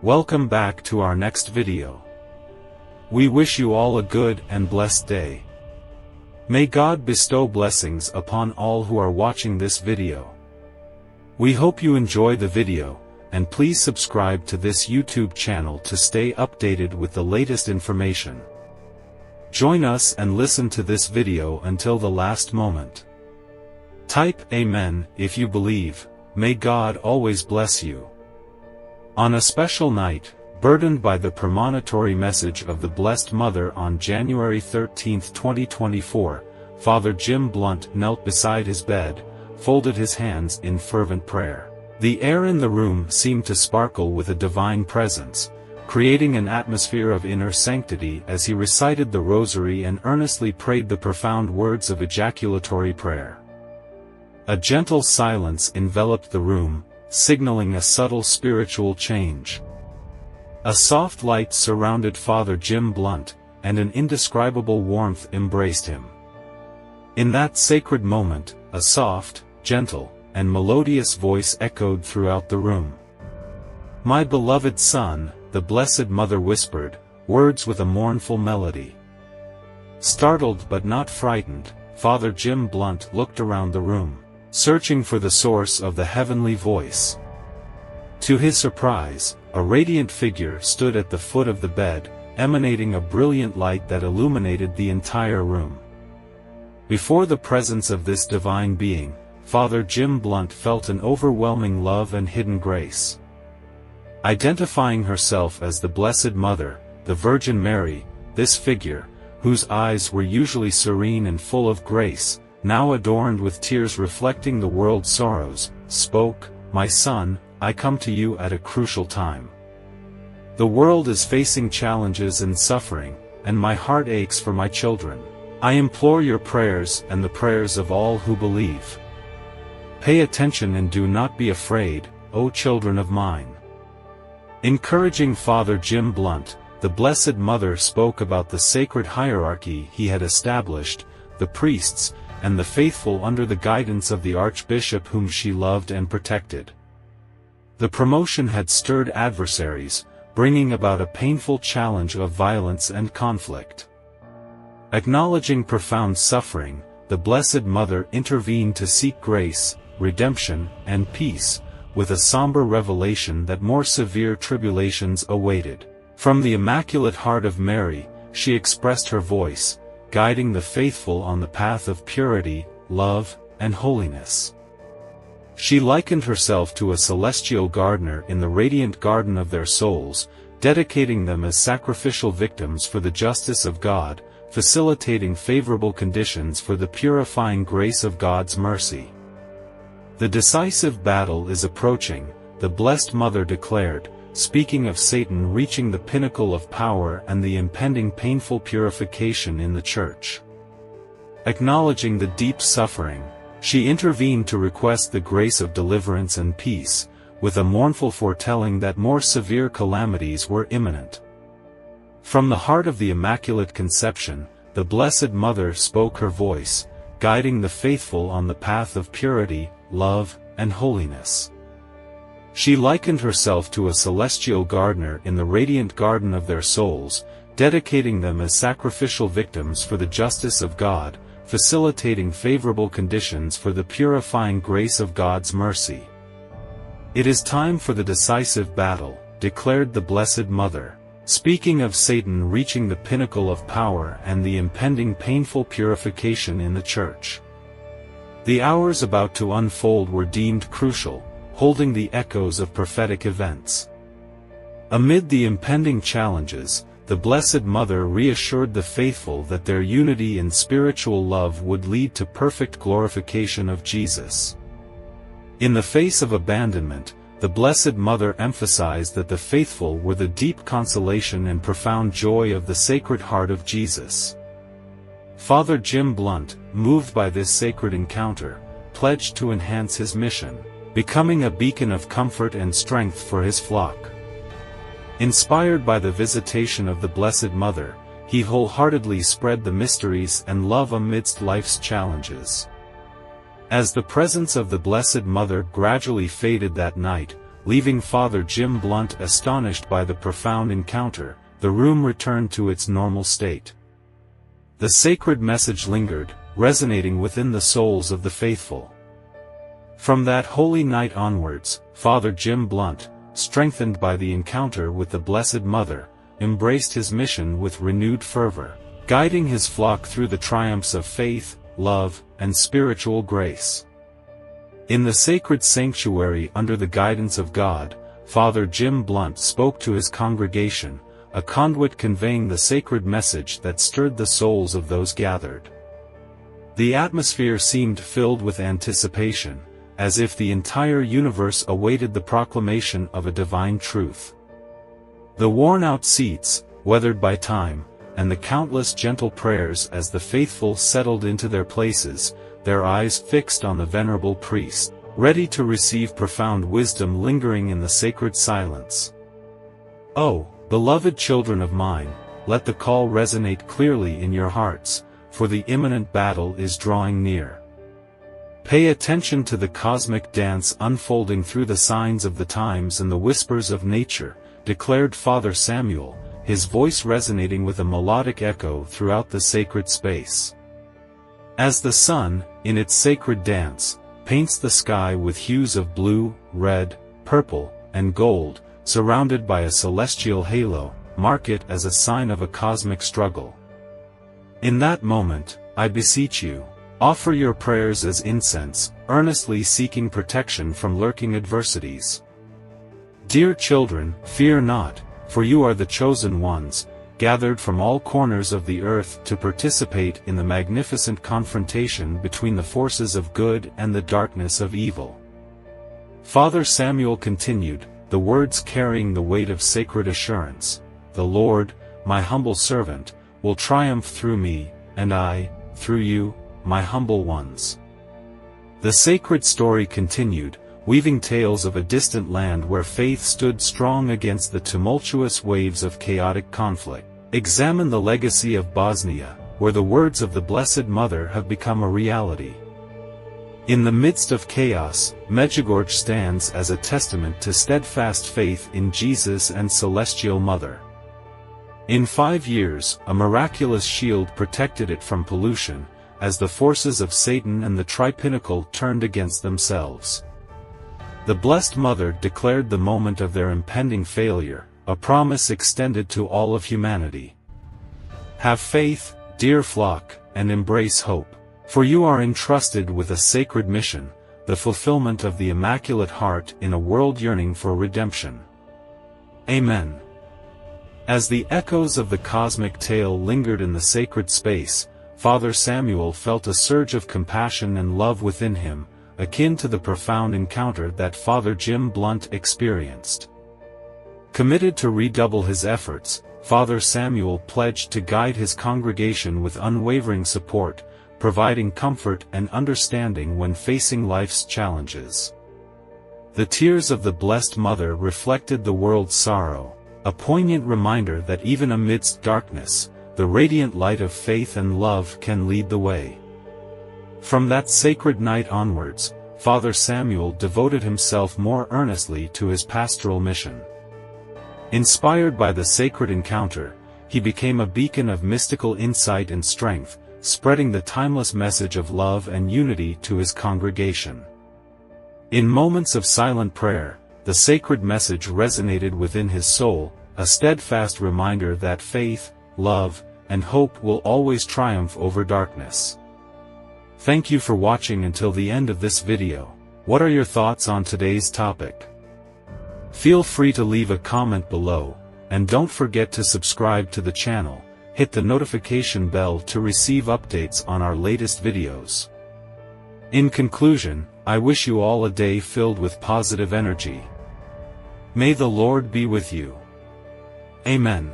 Welcome back to our next video. We wish you all a good and blessed day. May God bestow blessings upon all who are watching this video. We hope you enjoy the video, and please subscribe to this YouTube channel to stay updated with the latest information. Join us and listen to this video until the last moment. Type Amen if you believe. May God always bless you. On a special night, burdened by the premonitory message of the Blessed Mother on January 13, 2024, Father Jim Blount knelt beside his bed, folded his hands in fervent prayer. The air in the room seemed to sparkle with a divine presence, creating an atmosphere of inner sanctity as he recited the rosary and earnestly prayed the profound words of ejaculatory prayer. A gentle silence enveloped the room, signaling a subtle spiritual change. A soft light surrounded Father Jim Blount, and an indescribable warmth embraced him. In that sacred moment, a soft, gentle, and melodious voice echoed throughout the room. "My beloved son," the Blessed Mother whispered, words with a mournful melody. Startled but not frightened, Father Jim Blount looked around the room, searching for the source of the heavenly voice. To his surprise, a radiant figure stood at the foot of the bed, emanating a brilliant light that illuminated the entire room. Before the presence of this divine being, Father Jim Blount felt an overwhelming love and hidden grace. Identifying herself as the Blessed Mother, the Virgin Mary, this figure, whose eyes were usually serene and full of grace, now adorned with tears reflecting the world's sorrows, spoke, "My son, I come to you at a crucial time. The world is facing challenges and suffering, and my heart aches for my children. I implore your prayers and the prayers of all who believe. Pay attention and do not be afraid, O children of mine." Encouraging Father Jim Blount, the Blessed Mother spoke about the sacred hierarchy he had established, the priests, and the faithful under the guidance of the Archbishop whom she loved and protected. The promotion had stirred adversaries, bringing about a painful challenge of violence and conflict. Acknowledging profound suffering, the Blessed Mother intervened to seek grace, redemption, and peace, with a somber revelation that more severe tribulations awaited. From the Immaculate Heart of Mary, she expressed her voice, guiding the faithful on the path of purity, love, and holiness. She likened herself to a celestial gardener in the radiant garden of their souls, dedicating them as sacrificial victims for the justice of God, facilitating favorable conditions for the purifying grace of God's mercy. "The decisive battle is approaching," the Blessed Mother declared, speaking of Satan reaching the pinnacle of power and the impending painful purification in the Church. Acknowledging the deep suffering, she intervened to request the grace of deliverance and peace, with a mournful foretelling that more severe calamities were imminent. From the heart of the Immaculate Conception, the Blessed Mother spoke her voice, guiding the faithful on the path of purity, love, and holiness. She likened herself to a celestial gardener in the radiant garden of their souls, dedicating them as sacrificial victims for the justice of God, facilitating favorable conditions for the purifying grace of God's mercy. "It is time for the decisive battle," declared the Blessed Mother, speaking of Satan reaching the pinnacle of power and the impending painful purification in the Church. The hours about to unfold were deemed crucial, holding the echoes of prophetic events. Amid the impending challenges, the Blessed Mother reassured the faithful that their unity in spiritual love would lead to perfect glorification of Jesus. In the face of abandonment, the Blessed Mother emphasized that the faithful were the deep consolation and profound joy of the Sacred Heart of Jesus. Father Jim Blount, moved by this sacred encounter, pledged to enhance his mission, becoming a beacon of comfort and strength for his flock. Inspired by the visitation of the Blessed Mother, he wholeheartedly spread the mysteries and love amidst life's challenges. As the presence of the Blessed Mother gradually faded that night, leaving Father Jim Blount astonished by the profound encounter. The room returned to its normal state. The sacred message lingered, resonating within the souls of the faithful. From that holy night onwards, Father Jim Blount, strengthened by the encounter with the Blessed Mother, embraced his mission with renewed fervor, guiding his flock through the triumphs of faith, love, and spiritual grace. In the sacred sanctuary under the guidance of God, Father Jim Blount spoke to his congregation, a conduit conveying the sacred message that stirred the souls of those gathered. The atmosphere seemed filled with anticipation, as if the entire universe awaited the proclamation of a divine truth. The worn-out seats, weathered by time, and the countless gentle prayers as the faithful settled into their places, their eyes fixed on the venerable priest, ready to receive profound wisdom lingering in the sacred silence. Oh, beloved children of mine, let the call resonate clearly in your hearts, for the imminent battle is drawing near. Pay attention to the cosmic dance unfolding through the signs of the times and the whispers of nature, declared Father Samuel, his voice resonating with a melodic echo throughout the sacred space. As the sun, in its sacred dance, paints the sky with hues of blue, red, purple, and gold, surrounded by a celestial halo, mark it as a sign of a cosmic struggle. In that moment, I beseech you, offer your prayers as incense, earnestly seeking protection from lurking adversities. Dear children, fear not, for you are the chosen ones, gathered from all corners of the earth to participate in the magnificent confrontation between the forces of good and the darkness of evil. Father Samuel continued, the words carrying the weight of sacred assurance, the Lord, my humble servant, will triumph through me, and I, through you, my humble ones. The sacred story continued, weaving tales of a distant land where faith stood strong against the tumultuous waves of chaotic conflict. Examine the legacy of Bosnia, where the words of the Blessed Mother have become a reality. In the midst of chaos, Medjugorje stands as a testament to steadfast faith in Jesus and Celestial Mother. In 5 years, a miraculous shield protected it from pollution, as the forces of Satan and the Tripinnacle turned against themselves. The Blessed Mother declared the moment of their impending failure, a promise extended to all of humanity. Have faith, dear flock, and embrace hope. For you are entrusted with a sacred mission, the fulfillment of the Immaculate Heart in a world yearning for redemption. Amen. As the echoes of the cosmic tale lingered in the sacred space, Father Samuel felt a surge of compassion and love within him, akin to the profound encounter that Father Jim Blount experienced. Committed to redouble his efforts, Father Samuel pledged to guide his congregation with unwavering support, providing comfort and understanding when facing life's challenges. The tears of the Blessed Mother reflected the world's sorrow, a poignant reminder that even amidst darkness, the radiant light of faith and love can lead the way. From that sacred night onwards, Father Samuel devoted himself more earnestly to his pastoral mission. Inspired by the sacred encounter, he became a beacon of mystical insight and strength, spreading the timeless message of love and unity to his congregation. In moments of silent prayer, the sacred message resonated within his soul, a steadfast reminder that faith, love, and hope will always triumph over darkness. Thank you for watching until the end of this video. What are your thoughts on today's topic? Feel free to leave a comment below, and don't forget to subscribe to the channel. Hit the notification bell to receive updates on our latest videos. In conclusion, I wish you all a day filled with positive energy. May the Lord be with you. Amen.